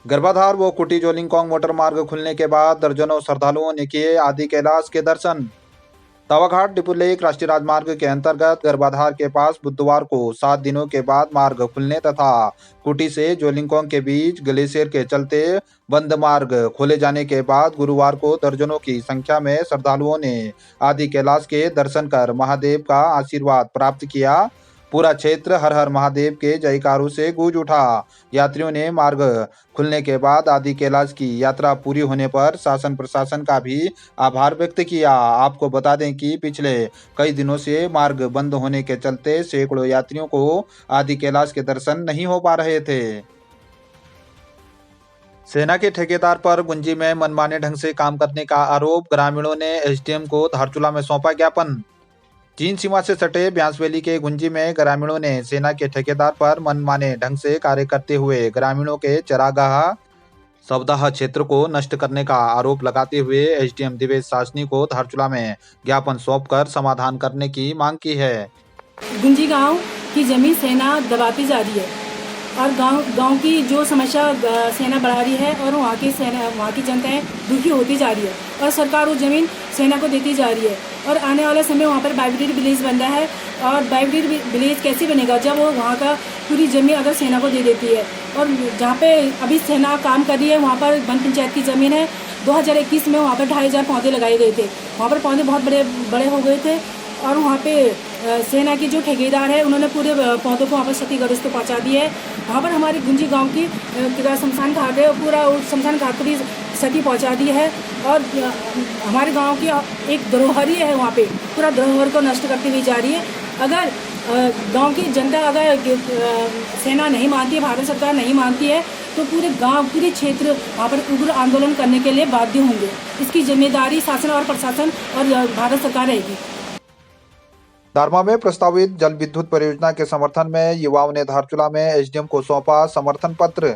गर्भाधार व कुटी जोलिंगकोंग मोटर मार्ग खुलने के बाद दर्जनों श्रद्धालुओं ने किए आदि कैलाश के दर्शन। तवाघाट डिपुलेक राष्ट्रीय राजमार्ग के अंतर्गत गर्भाधार के पास बुधवार को 7 दिनों के बाद मार्ग खुलने तथा कुटी से जोलिंगकोंग के बीच ग्लेशियर के चलते बंद मार्ग खोले जाने के बाद गुरुवार को दर्जनों की संख्या में श्रद्धालुओं ने आदि कैलाश के दर्शन कर महादेव का आशीर्वाद प्राप्त किया। पूरा क्षेत्र हर हर महादेव के जयकारों से गूंज उठा। यात्रियों ने मार्ग खुलने के बाद आदि कैलाश की यात्रा पूरी होने पर शासन प्रशासन का भी आभार व्यक्त किया। आपको बता दें कि पिछले कई दिनों से मार्ग बंद होने के चलते सैकड़ों यात्रियों को आदि कैलाश के दर्शन नहीं हो पा रहे थे। सेना के ठेकेदार पर गुंजी में मनमाने ढंग से काम करने का आरोप, ग्रामीणों ने एसडीएम को धारचूला में सौंपा ज्ञापन। चीन सीमा से सटे ब्यासवैली के गुंजी में ग्रामीणों ने सेना के ठेकेदार पर मनमाने ढंग से कार्य करते हुए ग्रामीणों के चरागाह सवदाह क्षेत्र को नष्ट करने का आरोप लगाते हुए एसडीएम दिवेश सासनी को धारचूला में ज्ञापन सौंपकर समाधान करने की मांग की है। गुंजी गांव की जमीन सेना दबाती जा रही है और गांव की जो समस्या सेना बढ़ा रही है और वहाँ की जनताएं दुखी होती जा रही है और सरकार वो ज़मीन सेना को देती जा रही है और आने वाले समय वहाँ पर बायोब्रिड विलेज बन रहा है। और बायोब्रिड विलेज कैसे बनेगा जब वो वहाँ का पूरी ज़मीन अगर सेना को दे देती है। और जहाँ पे अभी सेना काम कर रही है वहाँ पर वन पंचायत की ज़मीन है। 2021 में वहाँ पर 2500 पौधे लगाए गए थे। वहाँ पर पौधे बहुत बड़े हो गए थे और वहाँ पे सेना की जो ठेकेदार है उन्होंने पूरे पौधों को वहाँ पर क्षतिग्रस्त पहुँचा दी है। वहाँ पर हमारी गुंजी गांव की शमशान घाट है, पूरा शमशान घाट को भी क्षति पहुँचा दी है और हमारे गांव की एक धरोहर ही है, वहाँ पे पूरा धरोहर को नष्ट करती हुई जा रही है। अगर गांव की जनता अगर सेना नहीं मानती है, भारत सरकार नहीं मानती है तो पूरे गांव पूरे क्षेत्र वहाँ पर उग्र आंदोलन करने के लिए बाध्य होंगे। इसकी जिम्मेदारी शासन और प्रशासन और भारत सरकार रहेगी। दारमा में प्रस्तावित जल विद्युत परियोजना के समर्थन में युवाओं ने धारचूला में एसडीएम को सौंपा समर्थन पत्र।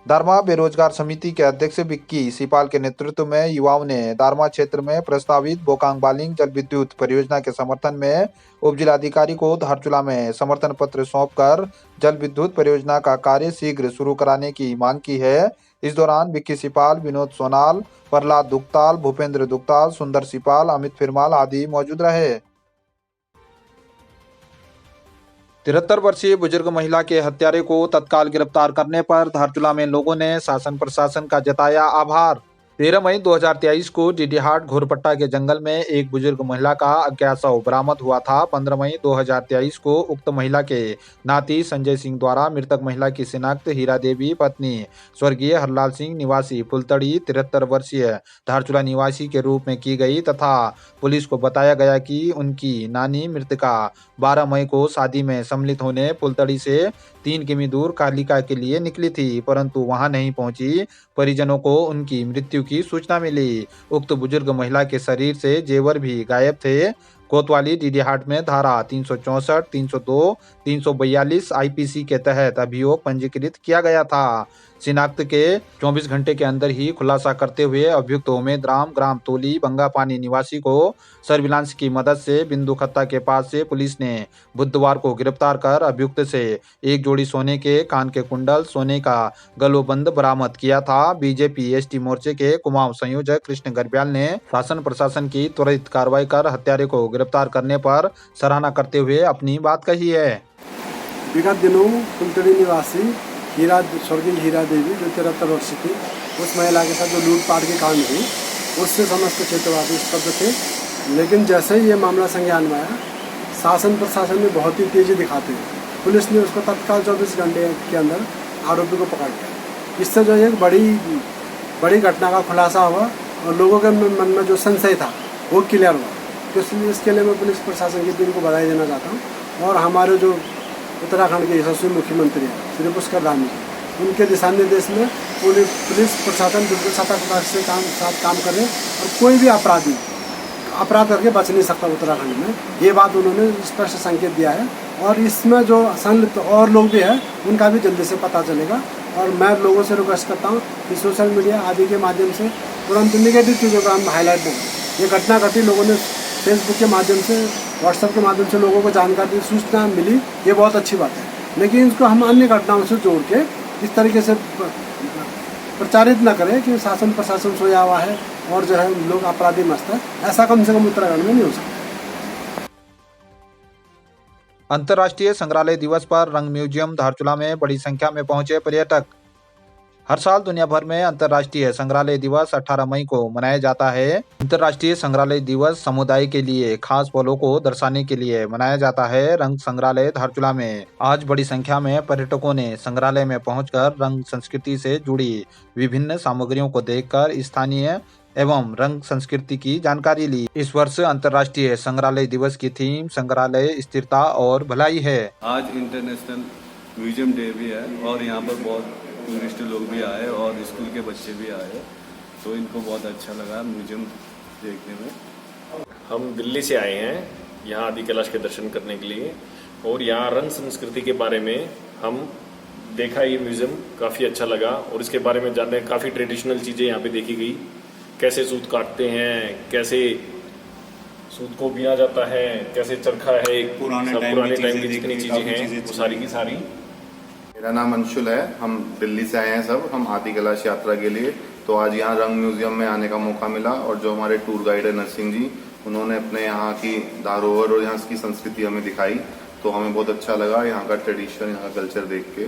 दारमा बेरोजगार समिति के अध्यक्ष विक्की सिपाल के नेतृत्व में युवाओं ने दारमा क्षेत्र में प्रस्तावित बोकांग बालिंग जल विद्युत परियोजना के समर्थन में उप जिलाधिकारी को धारचूला में समर्थन पत्र सौंपकर जल विद्युत परियोजना का कार्य शीघ्र शुरू कराने की मांग की है। इस दौरान विक्की सिपाल, विनोद सोनाल, प्रहलाद दुगताल, भूपेंद्र दुगताल, सुंदर सिपाल, अमित फिरमाल आदि मौजूद रहे। 73 वर्षीय बुजुर्ग महिला के हत्यारे को तत्काल गिरफ्तार करने पर धारचूला में लोगों ने शासन प्रशासन का जताया आभार। 13 मई 2023 को डीडीहाट घोरपट्टा के जंगल में एक बुजुर्ग महिला का अज्ञात शव बरामद हुआ था। 15 मई 2023 को उक्त महिला के नाती संजय सिंह द्वारा मृतक महिला की शिनाख्त हीरा देवी पत्नी स्वर्गीय हरलाल सिंह निवासी फुलतड़ी 73 वर्षीय धारचूला निवासी के रूप में की गई तथा पुलिस को बताया गया कि उनकी नानी मृतका 12 मई को शादी में सम्मिलित होने फुलतड़ी से 3 किमी दूर कालिका के लिए निकली थी, परंतु वहां नहीं पहुंची। परिजनों को उनकी मृत्यु की सूचना मिली। उक्त बुजुर्ग महिला के शरीर से जेवर भी गायब थे। कोतवाली डीडीहाट में धारा 364, 302, 342 आईपीसी के तहत अभियोग पंजीकृत किया गया था। शिनाख्त के 24 घंटे के अंदर ही खुलासा करते हुए अभियुक्त उमेद राम ग्राम तोली बंगापानी निवासी को सर्विलांस की मदद से बिंदु खत्ता के पास से पुलिस ने बुधवार को गिरफ्तार कर अभियुक्त से एक जोड़ी सोने के कान के कुंडल, सोने का गलोबंद बरामद किया था। बीजेपी एसटी मोर्चे के कुमाऊं संयोजक कृष्ण गर्ब्याल ने शासन प्रशासन की त्वरित कार्रवाई कर हत्यारे को गिरफ्तार करने पर सराहना करते हुए अपनी बात कही है। विगत दिनों फुलतड़ी निवासी स्वर्गीय हीरा देवी जो 73 वर्ष की उस महिला के साथ जो लूटपाट की कांड हुई उससे समस्त क्षेत्रवासी स्तब्ध थे। लेकिन जैसे ही ये मामला संज्ञान में आया, शासन प्रशासन में बहुत ही तेजी दिखाते हुए पुलिस ने उसको तत्काल 24 घंटे के अंदर आरोपी को पकड़ लिया। इससे जो एक बड़ी घटना का खुलासा हुआ और लोगों के मन में जो संशय था वो क्लियर हुआ। तो इसके लिए मैं पुलिस प्रशासन की टीम को बधाई देना चाहता हूँ और हमारे जो उत्तराखंड के यशस्वी मुख्यमंत्री हैं श्री पुष्कर धामी जी, उनके दिशा निर्देश में पुलिस प्रशासन बिल्कुल सतर्कता से काम करे और कोई भी अपराध करके बच नहीं सकता उत्तराखंड में। ये बात उन्होंने स्पष्ट संकेत दिया है और इसमें जो संलिप्त और लोग भी हैं उनका भी जल्दी से पता चलेगा। और मैं लोगों से रिक्वेस्ट करता हूँ कि सोशल मीडिया आदि के माध्यम से तुरंत निगेटिव चीज़ों का हम हाईलाइट दें। ये घटना घटी, लोगों ने फेसबुक के माध्यम से, व्हाट्सएप के माध्यम से लोगों को जानकारी सूचना मिली, ये बहुत अच्छी बात है। लेकिन इसको हम अन्य घटनाओं से जोड़ के इस तरीके से प्रचारित ना करें कि शासन प्रशासन सोया हुआ है और जो है लोग अपराधी मस्त है। ऐसा कम से कम उत्तराखंड में नहीं हो सकता। अंतर्राष्ट्रीय संग्रहालय दिवस पर रंग म्यूजियम धारचूला में बड़ी संख्या में पहुंचे पर्यटक। हर साल दुनिया भर में अंतर्राष्ट्रीय संग्रहालय दिवस 18 मई को मनाया जाता है। अंतर्राष्ट्रीय संग्रहालय दिवस समुदाय के लिए खास पलों को दर्शाने के लिए मनाया जाता है। रंग संग्रहालय धारचूला में आज बड़ी संख्या में पर्यटकों ने संग्रहालय में पहुंचकर रंग संस्कृति से जुड़ी विभिन्न सामग्रियों को देखकर स्थानीय एवं रंग संस्कृति की जानकारी ली। इस वर्ष अंतर्राष्ट्रीय संग्रहालय दिवस की थीम संग्रहालय स्थिरता और भलाई है। आज इंटरनेशनल म्यूजियम डे भी है और यहाँ पर बहुत टूरिस्ट लोग भी आए और स्कूल के बच्चे भी आए, तो इनको बहुत अच्छा लगा म्यूजियम देखने में। हम दिल्ली से आए हैं यहाँ आदि कैलाश के दर्शन करने के लिए और यहाँ रंग संस्कृति के बारे में हम देखा। ये म्यूजियम काफ़ी अच्छा लगा और इसके बारे में जानने काफ़ी ट्रेडिशनल चीज़ें यहाँ पे देखी गई। कैसे सूत काटते हैं, कैसे सूत को बिना जाता है, कैसे चरखा है, पुराने टाइम की जितनी चीज़ें हैं वो सारी की सारी। मेरा नाम अंशुल है। हम दिल्ली से आए हैं सब, हम आदि कैलाश यात्रा के लिए। तो आज यहाँ रंग म्यूजियम में आने का मौका मिला और जो हमारे टूर गाइड है नरसिंह जी, उन्होंने अपने यहाँ की धरोहर और यहाँ की संस्कृति हमें दिखाई, तो हमें बहुत अच्छा लगा यहाँ का ट्रेडिशन, यहाँ का कल्चर देख के।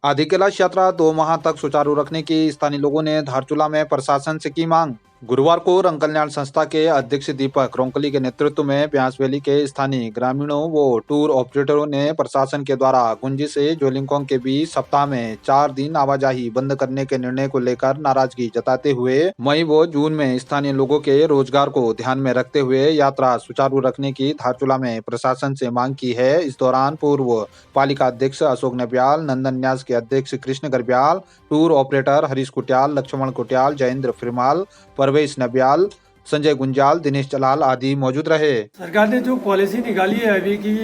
आदि कैलाश यात्रा 2 माह तक सुचारू रखने की स्थानीय लोगों ने धारचूला में प्रशासन से की मांग। गुरुवार को रंग कल्याण संस्था के अध्यक्ष दीपक रोंकली के नेतृत्व में ब्यास वैली के स्थानीय ग्रामीणों व टूर ऑपरेटरों ने प्रशासन के द्वारा गुंजी से जोलिंगकोंग के बीच सप्ताह में 4 दिन आवाजाही बंद करने के निर्णय को लेकर नाराजगी जताते हुए मई व जून में स्थानीय लोगों के रोजगार को ध्यान में रखते हुए यात्रा सुचारू रखने की धारचूला में प्रशासन से मांग की है। इस दौरान पूर्व पालिका अध्यक्ष अशोक नबियाल, नंदन न्यास के अध्यक्ष कृष्ण गर्ब्याल, टूर ऑपरेटर हरीश कुटियाल, लक्ष्मण कुटियाल, जयेंद्र फिरमाल, परवेश नबियाल, संजय गुंजाल, दिनेश चलाल आदि मौजूद रहे। सरकार ने जो पॉलिसी निकाली है अभी की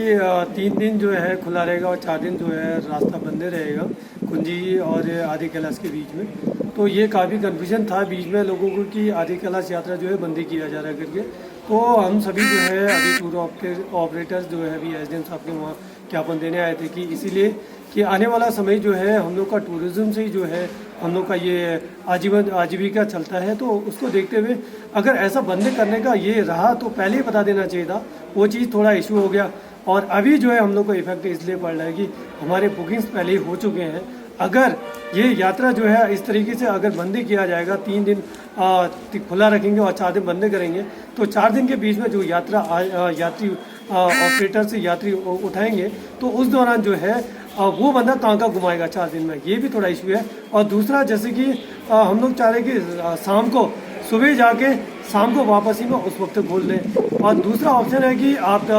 3 दिन जो है खुला रहेगा और 4 दिन जो है रास्ता बंद रहेगा कुंजी और आदि कैलाश के बीच में, तो ये काफ़ी कन्फ्यूजन था बीच में लोगों को कि आदि कैलाश यात्रा जो है बंदी किया जा रहा है करके। तो हम सभी जो है अभी टूर ऑपरेटर्स जो है अभी एसडीएम साहब के वहाँ ज्ञापन देने आए थे कि इसीलिए कि आने वाला समय जो है हम लोग का टूरिज़्म से ही जो है हम लोग का ये आजीविका चलता है, तो उसको देखते हुए अगर ऐसा बंद करने का ये रहा तो पहले ही बता देना चाहिए था। वो चीज़ थोड़ा इशू हो गया और अभी जो है हम लोग को इफेक्ट इसलिए पड़ रहा है कि हमारे बुकिंग्स पहले ही हो चुके हैं। अगर ये यात्रा जो है इस तरीके से अगर बंदी किया जाएगा, 3 दिन खुला रखेंगे और 4 दिन बंद करेंगे, तो 4 दिन के बीच में जो यात्री ऑपरेटर से यात्री उठाएंगे तो उस दौरान जो है वो बंदा कहाँ का घुमाएगा 4 दिन में, ये भी थोड़ा इशू है। और दूसरा जैसे कि हम लोग चाह रहे कि शाम को सुबह जाके शाम को वापसी में उस वक्त खोल दें। और दूसरा ऑप्शन है कि आप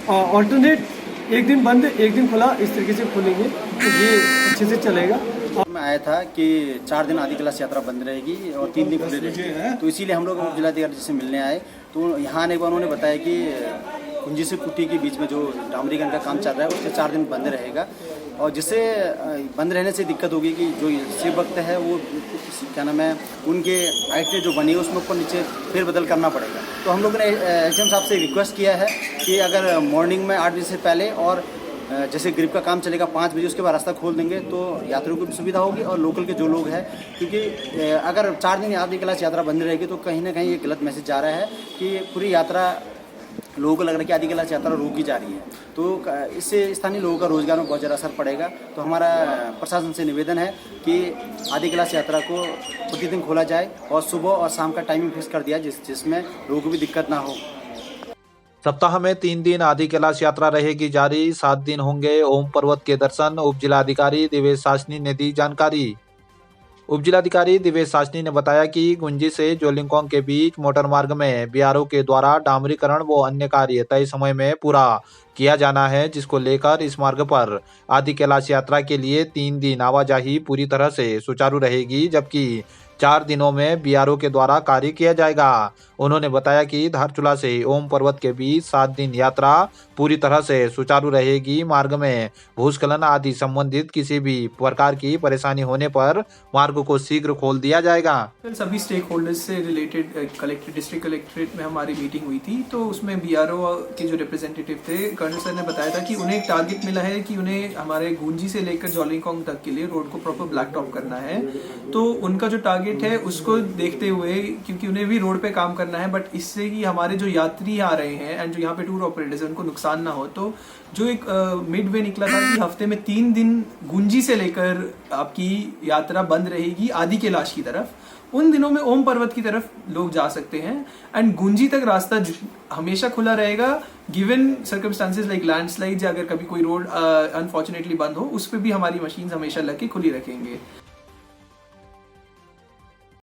ऑल्टरनेट एक दिन बंद एक दिन खुला इस तरीके से खोलेंगे तो ये अच्छे से चलेगा। मैं आया था कि 4 दिन आदि कैलाश यात्रा बंद रहेगी और 3 दिन खुले रहेगी, तो इसीलिए हम लोग जिलाधिकारी जी से मिलने आए। तो यहाँ आने के बाद उन्होंने बताया कि कुंजी से कुटी के बीच में जो डामरीकरण का काम चल रहा है उससे 4 दिन बंद रहेगा और जिससे बंद रहने से दिक्कत होगी कि जो शिव भक्त है वो क्या नाम है उनके आइटें जो बनी है उसमें ऊपर नीचे फेरबदल करना पड़ेगा। तो हम लोगों ने एसडीएम साहब से रिक्वेस्ट किया है कि अगर मॉर्निंग में 8 बजे से पहले और जैसे ग्रिप का काम चलेगा 5 बजे उसके बाद रास्ता खोल देंगे तो यात्रियों को भी सुविधा होगी और लोकल के जो लोग हैं, क्योंकि अगर 4 दिन आदि कैलाश यात्रा बंद रहेगी तो कहीं ना कहीं ये गलत मैसेज जा रहा है कि पूरी यात्रा लोगों को लग रहा है कि आदि कैलाश यात्रा रोकी जा रही है, तो इससे स्थानीय लोगों का रोजगार में बहुत ज़्यादा असर पड़ेगा। तो हमारा प्रशासन से निवेदन है कि आदि कैलाश यात्रा को प्रतिदिन खोला जाए और सुबह और शाम का टाइमिंग फिक्स कर दिया जिसमें लोगों को भी दिक्कत ना हो। सप्ताह में 3 दिन आदि कैलाश यात्रा रहेगी जारी, 7 दिन होंगे ओम पर्वत के दर्शन। उप जिलाधिकारी दिवेश सासनी ने दी जानकारी। उप जिलाधिकारी दिवेश सासनी ने बताया कि गुंजी से जोलिंगकोंग के बीच मोटर मार्ग में बीआरओ के द्वारा डामरीकरण व अन्य कार्य तय समय में पूरा किया जाना है, जिसको लेकर इस मार्ग पर आदि कैलाश यात्रा के लिए 3 दिन आवाजाही पूरी तरह से सुचारू रहेगी, जबकि 4 दिनों में बीआरओ के द्वारा कार्य किया जाएगा। उन्होंने बताया कि धारचूला से ओम पर्वत के बीच 7 दिन यात्रा पूरी तरह से सुचारू रहेगी। मार्ग में भूस्खलन आदि संबंधित किसी भी प्रकार की परेशानी होने पर मार्ग को शीघ्र खोल दिया जाएगा। सभी स्टेक होल्डर्स से रिलेटेड डिस्ट्रिक्ट कलेक्ट्रेट में हमारी मीटिंग हुई थी, तो उसमें बीआरओ के जो रिप्रेजेंटेटिव थे, कर्नल सर ने बताया था कि उन्हें एक टारगेट मिला है कि उन्हें हमारे गुंजी से लेकर जॉलिंगकोंग तक के लिए रोड को प्रॉपर ब्लैक टॉप करना है। तो उनका जो टारगेट है उसको देखते हुए, क्योंकि उन्हें भी रोड पे काम करना है, बट इससे कि हमारे जो यात्री आ रहे हैं एंड जो यहाँ पे टूर ऑपरेटर्स हैं उनको नुकसान ना हो, तो जो एक मिड वे निकला था कि हफ्ते में 3 दिन गुंजी से लेकर आपकी यात्रा बंद रहेगी आदि कैलाश की तरफ। उन दिनों में ओम पर्वत की तरफ लोग जा सकते हैं एंड गुंजी तक रास्ता हमेशा खुला रहेगा, गिवन सर्कमस्टांसेस लाइक लैंडस्लाइड या अगर कभी कोई रोड अनफॉर्चुनेटली बंद हो, उस पर भी हमारी मशीन हमेशा लग के खुली रखेंगे।